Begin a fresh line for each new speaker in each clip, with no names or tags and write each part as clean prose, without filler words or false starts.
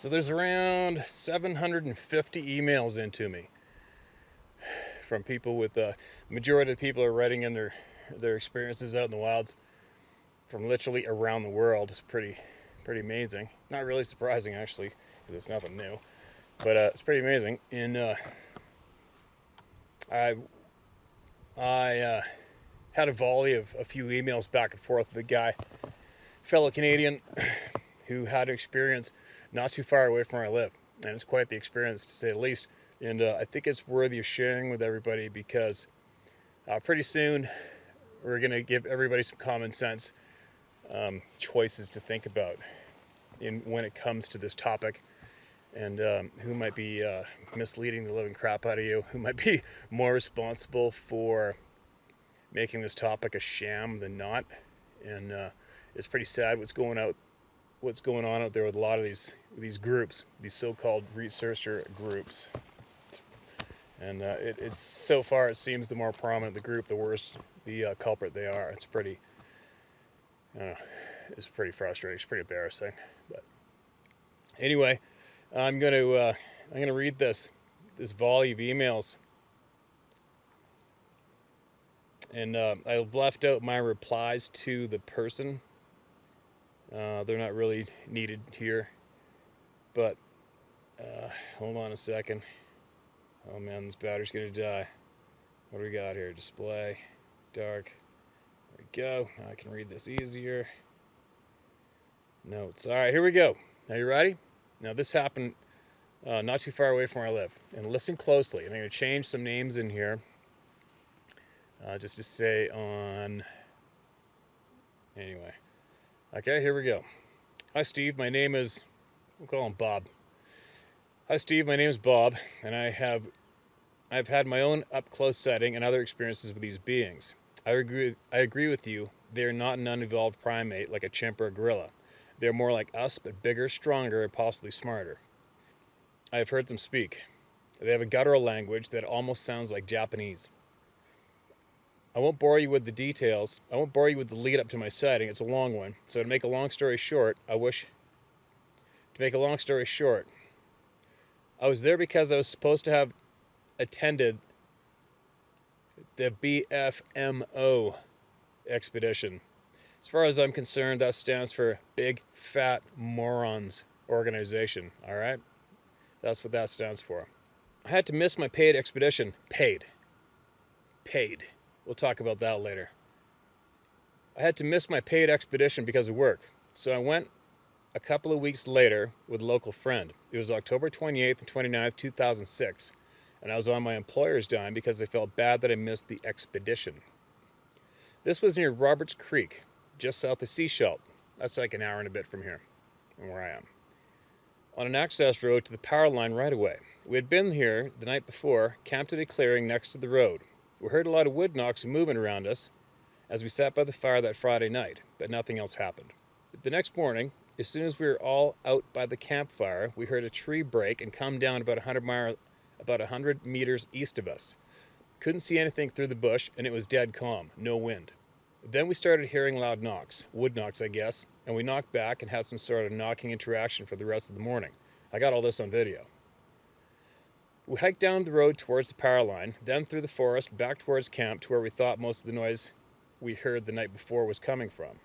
So there's around 750 emails into me from people with the majority of the people are writing in their experiences out in the wilds from literally around the world. It's pretty amazing. Not really surprising actually, because it's nothing new, but it's pretty amazing. And I had a volley of a few emails back and forth with a guy, fellow Canadian, who had an experience not too far away from where I live, and it's quite the experience to say the least. And I think it's worthy of sharing with everybody because pretty soon we're going to give everybody some common sense choices to think about when it comes to this topic, and who might be misleading the living crap out of you, who might be more responsible for making this topic a sham than not. And it's pretty sad what's going on out there with a lot of these groups, these so-called researcher groups. And it's so far, it seems the more prominent the group, the worse the culprit they are. It's pretty frustrating. It's pretty embarrassing. But anyway, I'm gonna read this volley of emails, and I left out my replies to the person. They're not really needed here, but hold on a second. Oh man, this battery's gonna die. What do we got here? Display, dark. There we go. Now I can read this easier. Notes. All right, here we go. Now you ready? Now this happened not too far away from where I live. And listen closely. I'm going to change some names in here just to say on. Anyway. Okay, here we go. Hi Steve, my name is, we'll call him Bob. Hi Steve, my name is Bob, and I've had my own up-close setting and other experiences with these beings. I agree with you. They're not an unevolved primate like a chimp or a gorilla. They're more like us, but bigger, stronger, and possibly smarter. I have heard them speak. They have a guttural language that almost sounds like Japanese. I won't bore you with the details. I won't bore you with the lead up to my sighting. It's a long one. So to make a long story short, I was there because I was supposed to have attended the BFMO expedition. As far as I'm concerned, that stands for Big Fat Morons Organization, all right? That's what that stands for. I had to miss my paid expedition. Paid. We'll talk about that later. I had to miss my paid expedition because of work. So I went a couple of weeks later with a local friend. It was October 28th and 29th, 2006. And I was on my employer's dime because I felt bad that I missed the expedition. This was near Roberts Creek, just south of Seashell. That's like an hour and a bit from here, from where I am. On an access road to the power line right away. We had been here the night before, camped at a clearing next to the road. We heard a lot of wood knocks moving around us as we sat by the fire that Friday night, but nothing else happened. The next morning, as soon as we were all out by the campfire, we heard a tree break and come down about 100 meters east of us. Couldn't see anything through the bush, and it was dead calm, no wind. Then we started hearing loud knocks, wood knocks I guess, and we knocked back and had some sort of knocking interaction for the rest of the morning. I got all this on video. We hiked down the road towards the power line, then through the forest back towards camp to where we thought most of the noise we heard the night before was coming from.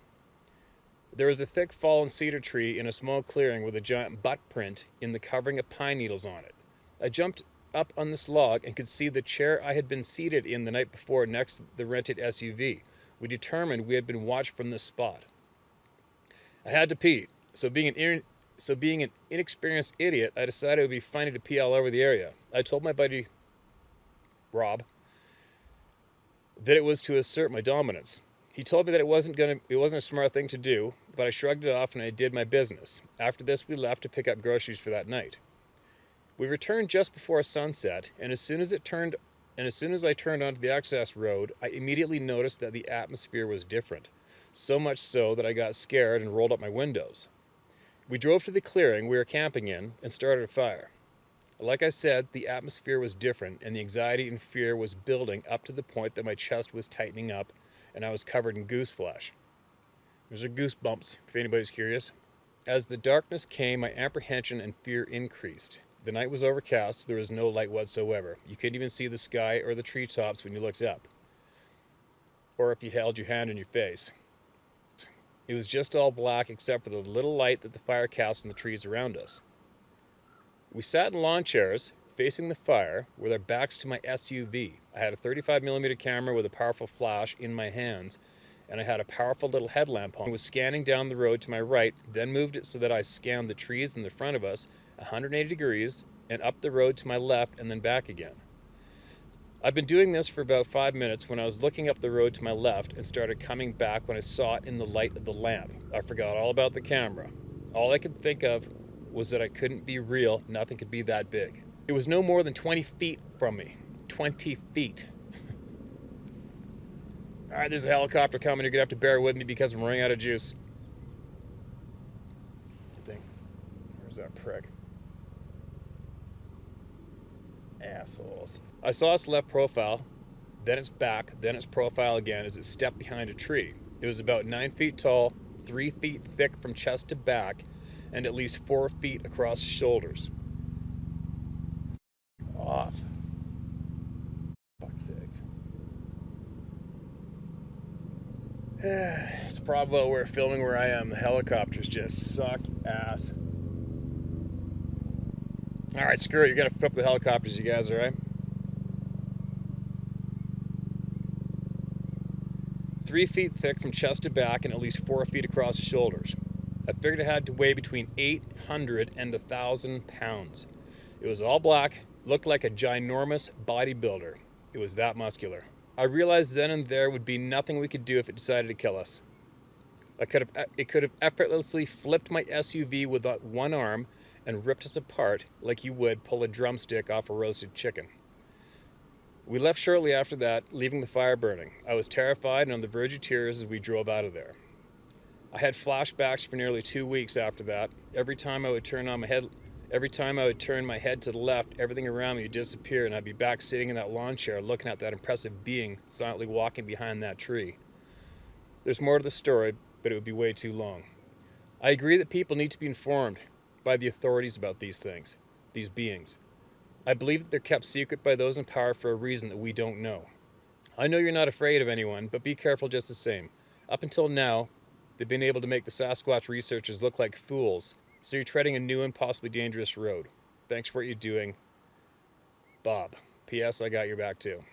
There was a thick fallen cedar tree in a small clearing with a giant butt print in the covering of pine needles on it. I jumped up on this log and could see the chair I had been seated in the night before next to the rented SUV. We determined we had been watched from this spot. I had to pee, so being an inexperienced idiot, I decided it would be funny to pee all over the area. I told my buddy, Rob, that it was to assert my dominance. He told me that it wasn't a smart thing to do, but I shrugged it off and I did my business. After this, we left to pick up groceries for that night. We returned just before sunset, and as soon as I turned onto the access road, I immediately noticed that the atmosphere was different. So much so that I got scared and rolled up my windows. We drove to the clearing we were camping in and started a fire. Like I said, the atmosphere was different and the anxiety and fear was building up to the point that my chest was tightening up and I was covered in goose flesh. Those are goosebumps, if anybody's curious. As the darkness came, my apprehension and fear increased. The night was overcast, so there was no light whatsoever. You couldn't even see the sky or the treetops when you looked up, or if you held your hand in your face. It was just all black except for the little light that the fire cast on the trees around us. We sat in lawn chairs, facing the fire, with our backs to my SUV. I had a 35mm camera with a powerful flash in my hands, and I had a powerful little headlamp on. I was scanning down the road to my right, then moved it so that I scanned the trees in the front of us 180 degrees and up the road to my left and then back again. I've been doing this for about 5 minutes when I was looking up the road to my left and started coming back when I saw it in the light of the lamp. I forgot all about the camera. All I could think of was that I couldn't be real, nothing could be that big. It was no more than 20 feet from me. 20 feet. All right, there's a helicopter coming. You're going to have to bear with me because I'm running out of juice. Where's that prick? Assholes. I saw its left profile, then its back, then its profile again as it stepped behind a tree. It was about 9 feet tall, 3 feet thick from chest to back, and at least 4 feet across the shoulders. Off. Fuck's sakes. It's probably about where filming where I am. The helicopters just suck ass. Alright, screw it. You're gonna put up the helicopters, you guys, alright? 3 feet thick from chest to back and at least 4 feet across the shoulders. I figured it had to weigh between 800 and 1,000 pounds. It was all black, looked like a ginormous bodybuilder. It was that muscular. I realized then and there would be nothing we could do if it decided to kill us. It could have effortlessly flipped my SUV with one arm and ripped us apart like you would pull a drumstick off a roasted chicken. We left shortly after that, leaving the fire burning. I was terrified and on the verge of tears as we drove out of there. I had flashbacks for nearly 2 weeks after that. Every time I would turn my head to the left, everything around me would disappear and I'd be back sitting in that lawn chair looking at that impressive being silently walking behind that tree. There's more to the story, but it would be way too long. I agree that people need to be informed by the authorities about these things, these beings. I believe that they're kept secret by those in power for a reason that we don't know. I know you're not afraid of anyone, but be careful just the same. Up until now, they've been able to make the Sasquatch researchers look like fools, so you're treading a new and possibly dangerous road. Thanks for what you're doing, Bob. P.S. I got your back too.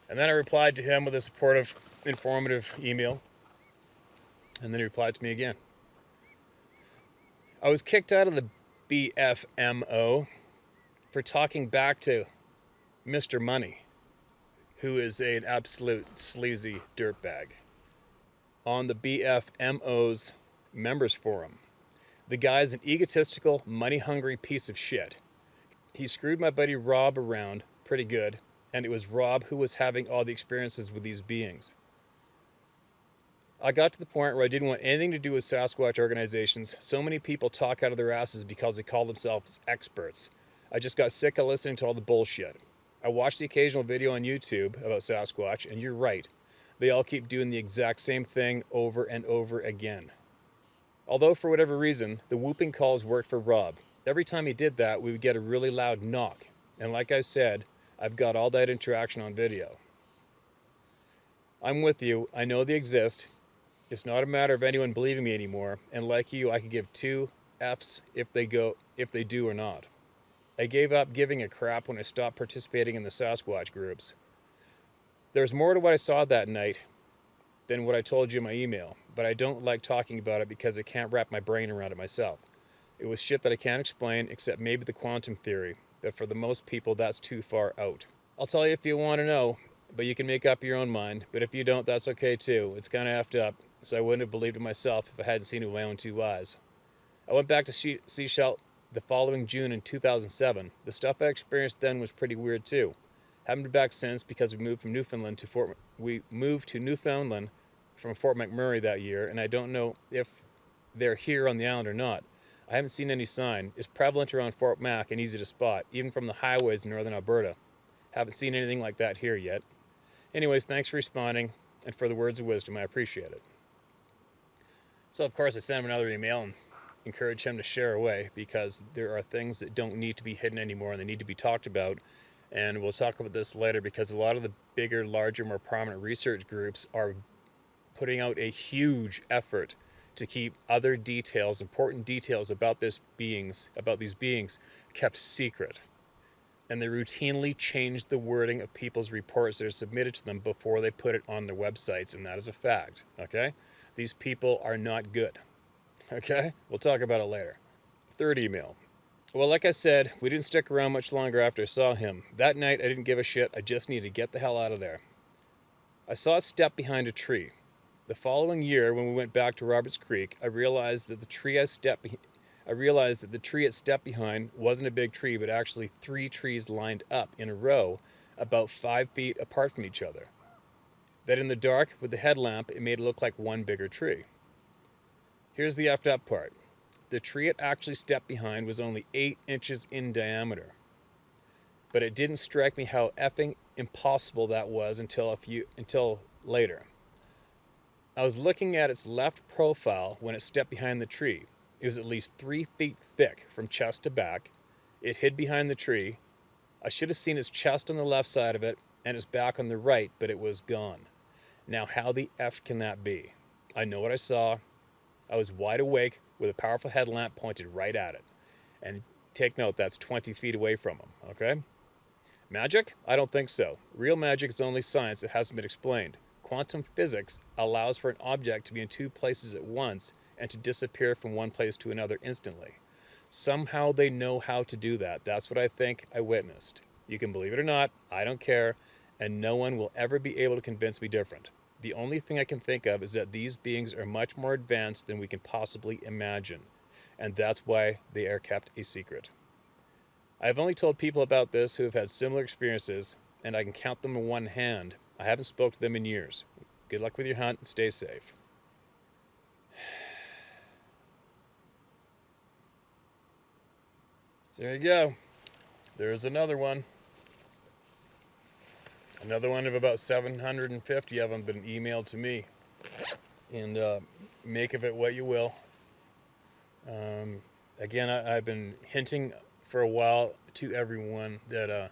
And then I replied to him with a supportive, informative email, and then he replied to me again. I was kicked out of the BFMO for talking back to Mr. Money, who is an absolute sleazy dirtbag, on the BFMO's members forum. The guy's an egotistical, money-hungry piece of shit. He screwed my buddy Rob around pretty good, and it was Rob who was having all the experiences with these beings. I got to the point where I didn't want anything to do with Sasquatch organizations. So many people talk out of their asses because they call themselves experts. I just got sick of listening to all the bullshit. I watched the occasional video on YouTube about Sasquatch, and you're right. They all keep doing the exact same thing over and over again. Although for whatever reason, the whooping calls worked for Rob. Every time he did that, we would get a really loud knock. And like I said, I've got all that interaction on video. I'm with you. I know they exist. It's not a matter of anyone believing me anymore. And like you, I could give 2 Fs if they do or not. I gave up giving a crap when I stopped participating in the Sasquatch groups. There's more to what I saw that night than what I told you in my email, but I don't like talking about it because I can't wrap my brain around it myself. It was shit that I can't explain except maybe the quantum theory, but for the most people that's too far out. I'll tell you if you want to know, but you can make up your own mind, but if you don't, that's okay too. It's kind of effed up, so I wouldn't have believed it myself if I hadn't seen it with my own 2 eyes. I went back to Seashell the following June in 2007. The stuff I experienced then was pretty weird too. Haven't been back since because we moved to Newfoundland from Fort McMurray that year, and I don't know if they're here on the island or not. I haven't seen any sign. It's prevalent around Fort Mac and easy to spot, even from the highways in northern Alberta. Haven't seen anything like that here yet. Anyways, thanks for responding and for the words of wisdom. I appreciate it. So, of course, I sent him another email, and encourage him to share away, because there are things that don't need to be hidden anymore and they need to be talked about. And we'll talk about this later, because a lot of the bigger, larger, more prominent research groups are putting out a huge effort to keep other details, important details about these beings, kept secret. And they routinely change the wording of people's reports that are submitted to them before they put it on their websites, and that is a fact, okay? These people are not good, okay? We'll talk about it later. Third email. Well, like I said, we didn't stick around much longer after I saw him. That night, I didn't give a shit. I just needed to get the hell out of there. I saw it step behind a tree. The following year, when we went back to Roberts Creek, I realized that the tree it stepped behind wasn't a big tree, but actually 3 trees lined up in a row about 5 feet apart from each other. That in the dark, with the headlamp, it made it look like one bigger tree. Here's the effed up part. The tree it actually stepped behind was only 8 inches in diameter. But it didn't strike me how effing impossible that was until later. I was looking at its left profile when it stepped behind the tree. It was at least 3 feet thick from chest to back. It hid behind the tree. I should have seen its chest on the left side of it and its back on the right, but it was gone. Now, how the F can that be? I know what I saw. I was wide awake with a powerful headlamp pointed right at it. And take note, that's 20 feet away from him, okay? Magic? I don't think so. Real magic is only science that hasn't been explained. Quantum physics allows for an object to be in 2 places at once and to disappear from one place to another instantly. Somehow they know how to do that. That's what I think I witnessed. You can believe it or not, I don't care, and no one will ever be able to convince me different. The only thing I can think of is that these beings are much more advanced than we can possibly imagine, and that's why they are kept a secret. I have only told people about this who have had similar experiences, and I can count them in one hand. I haven't spoken to them in years. Good luck with your hunt and stay safe. So there you go. There's another one. Another one of about 750 of them been emailed to me. And make of it what you will. Again, I've been hinting for a while to everyone that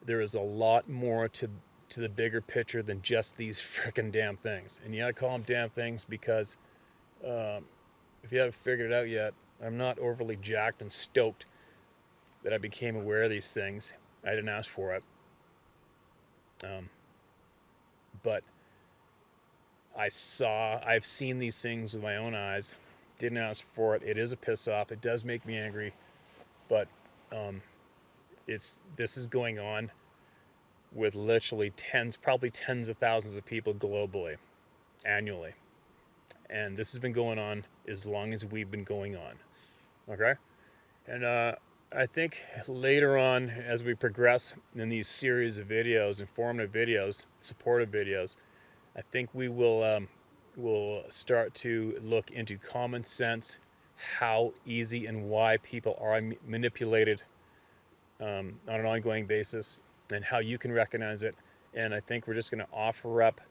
there is a lot more to the bigger picture than just these frickin' damn things. And yeah, I call them damn things because if you haven't figured it out yet, I'm not overly jacked and stoked that I became aware of these things. I didn't ask for it. But I've seen these things with my own eyes. Didn't ask for it. It is a piss off. It does make me angry. But this is going on with literally probably tens of thousands of people globally, annually. And this has been going on as long as we've been going on. Okay? And I think later on, as we progress in these series of videos, informative videos, supportive videos, I think we will start to look into common sense, how easy and why people are manipulated on an ongoing basis, and how you can recognize it. And I think we're just going to offer up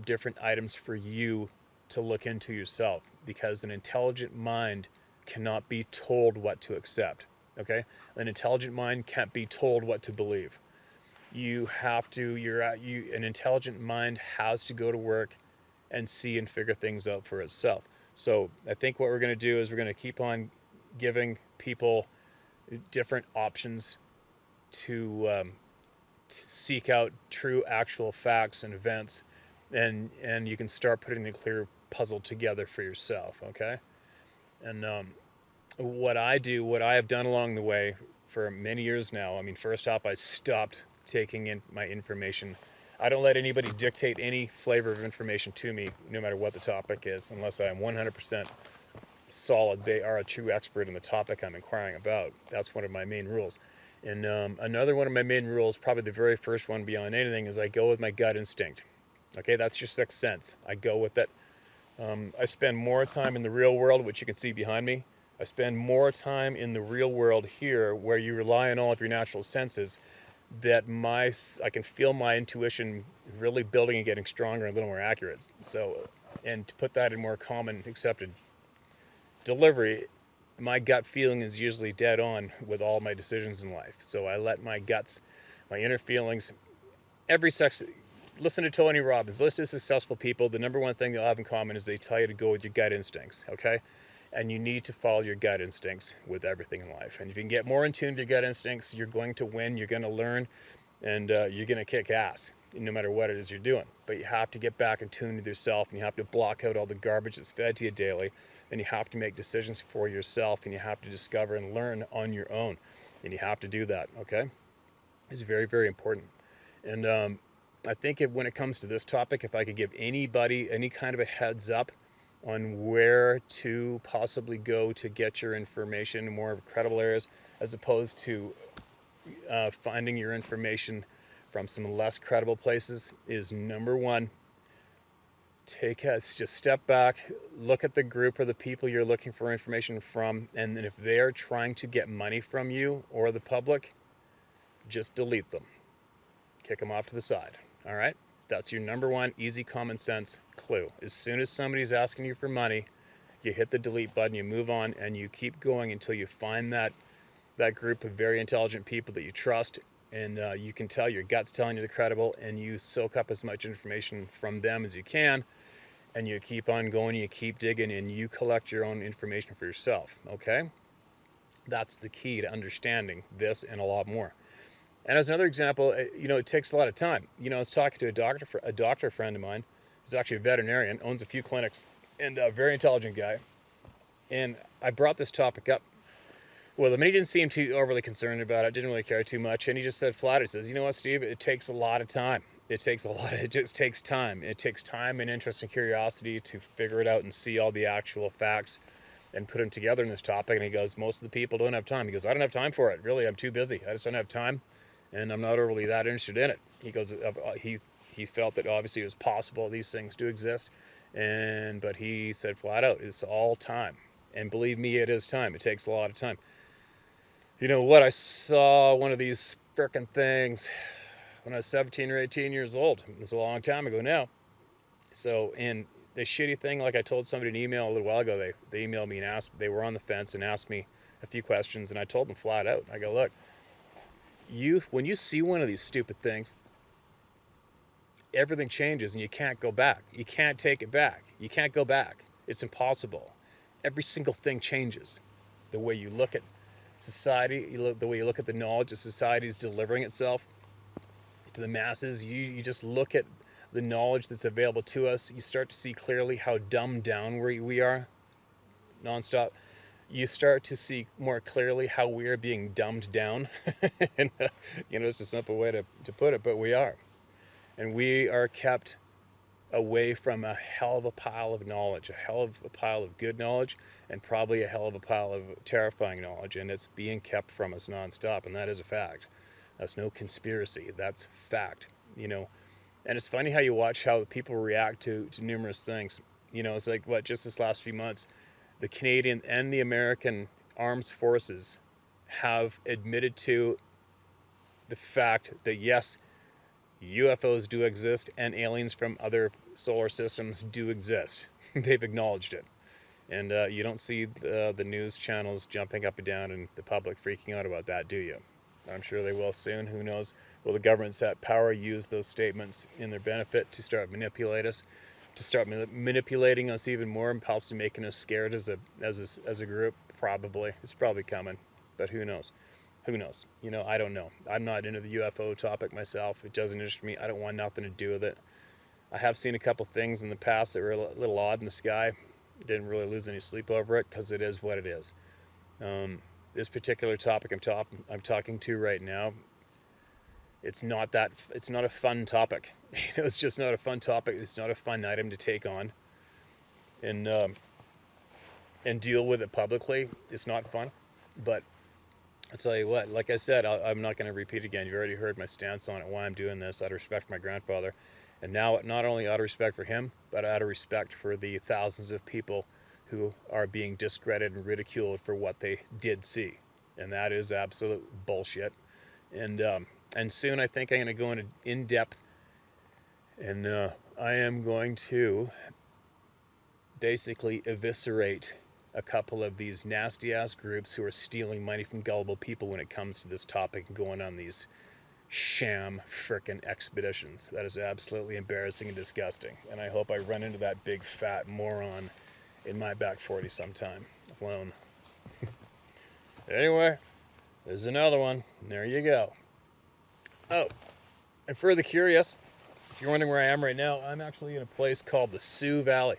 different items for you to look into yourself, because an intelligent mind cannot be told what to accept. Okay? An intelligent mind can't be told what to believe. An intelligent mind has to go to work and see and figure things out for itself. So I think what we're going to do is we're going to keep on giving people different options to seek out true, actual facts and events, and you can start putting the clear puzzle together for yourself. Okay? And what I have done along the way for many years now. I mean, first off, I stopped taking in my information. I don't let anybody dictate any flavor of information to me, no matter what the topic is, unless I am 100% solid they are a true expert in the topic I'm inquiring about. That's one of my main rules. And another one of my main rules, probably the very first one beyond anything, is I go with my gut instinct. Okay, that's your sixth sense. I go with it. I spend more time in the real world, which you can see behind me. I spend more time in the real world here, where you rely on all of your natural senses, that I can feel my intuition really building and getting stronger and a little more accurate. So, and to put that in more common accepted delivery, my gut feeling is usually dead on with all my decisions in life. So I let my guts, my inner feelings, every sex. Listen to Tony Robbins. Listen to successful people. The number one thing they'll have in common is they tell you to go with your gut instincts. Okay, and you need to follow your gut instincts with everything in life. And if you can get more in tune with your gut instincts, you're going to win. You're going to learn, and you're going to kick ass no matter what it is you're doing. But you have to get back in tune with yourself, and you have to block out all the garbage that's fed to you daily. And you have to make decisions for yourself, and you have to discover and learn on your own. And you have to do that. Okay, it's very, very important. And I think when it comes to this topic, if I could give anybody any kind of a heads up on where to possibly go to get your information in more credible areas, as opposed to finding your information from some less credible places, is number one, just step back, look at the group or the people you're looking for information from, and then if they are trying to get money from you or the public, just delete them. Kick them off to the side. All right? That's your number one easy common sense clue. As soon as somebody's asking you for money, you hit the delete button, you move on, and you keep going until you find that group of very intelligent people that you trust, and you can tell your gut's telling you they're credible, and you soak up as much information from them as you can, and you keep on going, you keep digging, and you collect your own information for yourself. Okay? That's the key to understanding this and a lot more. And as another example, it takes a lot of time. I was talking to a doctor friend of mine, who's actually a veterinarian, owns a few clinics, and a very intelligent guy. And I brought this topic up with him, and he didn't seem too overly concerned about it, didn't really care too much. And he just said flat, he says, you know what, Steve, it takes a lot of time. It just takes time. It takes time and interest and curiosity to figure it out and see all the actual facts and put them together in this topic. And he goes, most of the people don't have time. He goes, I don't have time for it. Really, I'm too busy. I just don't have time. And I'm not overly that interested in it. He goes, he felt that obviously it was possible these things do exist, but he said flat out, it's all time. And believe me, it is time. It takes a lot of time. You know what? I saw one of these frickin' things when I was 17 or 18 years old. It's a long time ago now. So, and the shitty thing, like I told somebody in an email a little while ago, they emailed me and they were on the fence and asked me a few questions, and I told them flat out. I go, look, when you see one of these stupid things, everything changes and you can't go back. You can't take it back. You can't go back. It's impossible. Every single thing changes. The way you look at society, the way you look at the knowledge that society is delivering itself to the masses, you just look at the knowledge that's available to us. You start to see clearly how dumbed down we are nonstop. You start to see more clearly how we are being dumbed down. And, it's a simple way to put it, but we are. And we are kept away from a hell of a pile of knowledge, a hell of a pile of good knowledge, and probably a hell of a pile of terrifying knowledge. And it's being kept from us nonstop, and that is a fact. That's no conspiracy. That's fact, And it's funny how you watch how people react to numerous things. It's like, just this last few months, the Canadian and the American armed forces have admitted to the fact that, yes, UFOs do exist and aliens from other solar systems do exist. They've acknowledged it. And you don't see the news channels jumping up and down and the public freaking out about that, do you? I'm sure they will soon. Who knows? Will the governments at power use those statements in their benefit to start manipulating us even more and possibly making us scared as a group? Probably. It's probably coming. But who knows? Who knows? I don't know. I'm not into the UFO topic myself. It doesn't interest me. I don't want nothing to do with it. I have seen a couple things in the past that were a little odd in the sky. Didn't really lose any sleep over it because it is what it is. This particular topic I'm talking to right now, it's not a fun topic. It's just not a fun topic. It's not a fun item to take on and deal with it publicly. It's not fun. But I'll tell you what, like I said, I'm not going to repeat again. You already heard my stance on it, why I'm doing this, out of respect for my grandfather. And now, not only out of respect for him, but out of respect for the thousands of people who are being discredited and ridiculed for what they did see. And that is absolute bullshit. And soon I think I'm going to go into in-depth, and I am going to basically eviscerate a couple of these nasty ass groups who are stealing money from gullible people when it comes to this topic and going on these sham frickin' expeditions. That is absolutely embarrassing and disgusting. And I hope I run into that big fat moron in my back 40 sometime alone. Anyway, there's another one. There you go. Oh, and for the curious, if you're wondering where I am right now, I'm actually in a place called the Sioux Valley.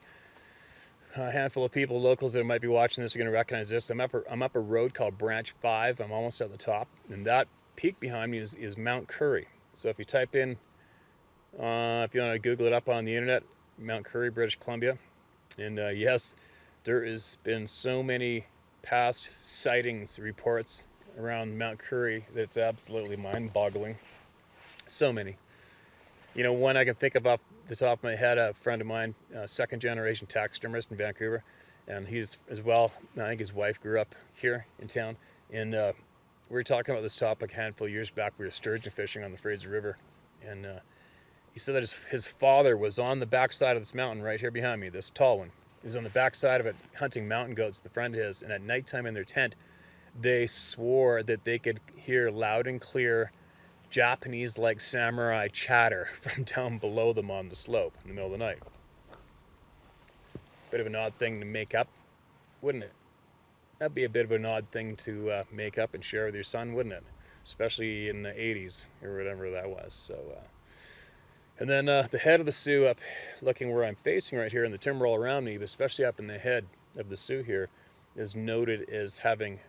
A handful of people, locals that might be watching this are going to recognize this. I'm up a road called Branch 5. I'm almost at the top. And that peak behind me is Mount Currie. So if you type in, if you want to Google it up on the internet, Mount Currie, British Columbia. And yes, there has been so many past sightings reports around Mount Currie that it's absolutely mind-boggling. So many. You know, one I can think of off the top of my head, a friend of mine, second-generation taxidermist in Vancouver, and he's as well, I think his wife grew up here in town, and we were talking about this topic a handful of years back. We were sturgeon fishing on the Fraser River, and he said that his father was on the backside of this mountain right here behind me, this tall one. He was on the backside of it hunting mountain goats, the friend of his, and at nighttime in their tent, they swore that they could hear loud and clear Japanese-like samurai chatter from down below them on the slope in the middle of the night. Bit of an odd thing to make up, wouldn't it? That'd be a bit of an odd thing to make up and share with your son, wouldn't it? Especially in the 80s or whatever that was. So, and then the head of the Sioux, up looking where I'm facing right here, and the timber all around me, but especially up in the head of the Sioux here, is noted as having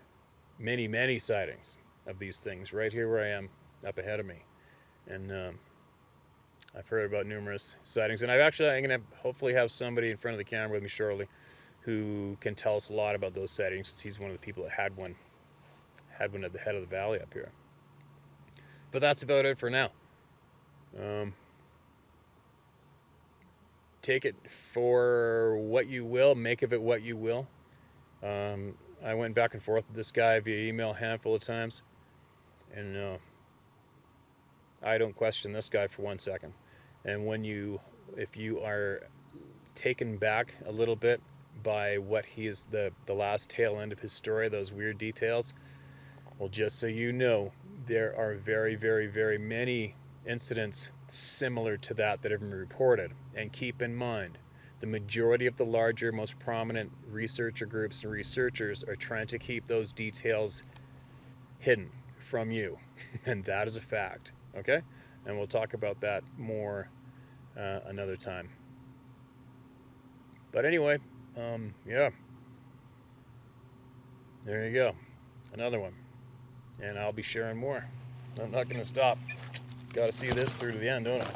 many, many sightings of these things right here where I am, up ahead of me. And I've heard about numerous sightings, and I'm going to hopefully have somebody in front of the camera with me shortly who can tell us a lot about those sightings, since he's one of the people that had one at the head of the valley up here. But that's about it for now. Take it for what you will, make of it what you will. I went back and forth with this guy via email a handful of times, and I don't question this guy for 1 second. And if you are taken back a little bit by what he is, the last tail end of his story, those weird details, well, just so you know, there are very, very, very many incidents similar to that have been reported. And keep in mind, the majority of the larger, most prominent researcher groups and researchers are trying to keep those details hidden from you. And that is a fact. Okay? And we'll talk about that more another time. But anyway, yeah. There you go. Another one. And I'll be sharing more. I'm not going to stop. Got to see this through to the end, don't I?